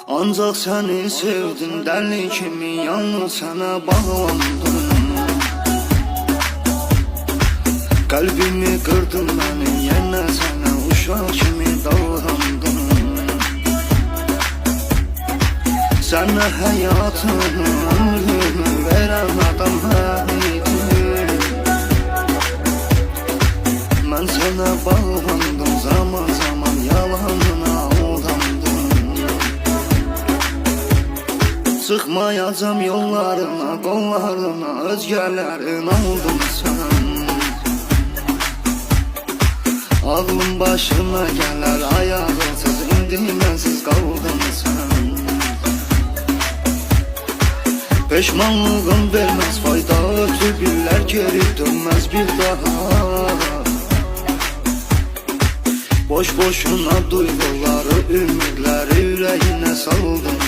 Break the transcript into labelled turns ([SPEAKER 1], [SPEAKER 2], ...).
[SPEAKER 1] Ancaq səni sevdim, dəli kimi yalnız sənə bağlandım. Qəlbimi qırdın mənim, yenə sənə uşaq kimi davrandım. Sənə həyatımı, ömrümü verən adam həydin. Mən sənə bağlandım, zaman zaman yalanına aldandım. Çıxmayacam yollarına, qollarına, özgələrin oldun sən. Ağlım başıma gələr ayağısız, indi mənsiz qaldın sən. Peşmanlığım verməz fayda, ötübürlər geri dönməz bir daha. Boş boşuna duyguları, ümidləri ürəyinə saldın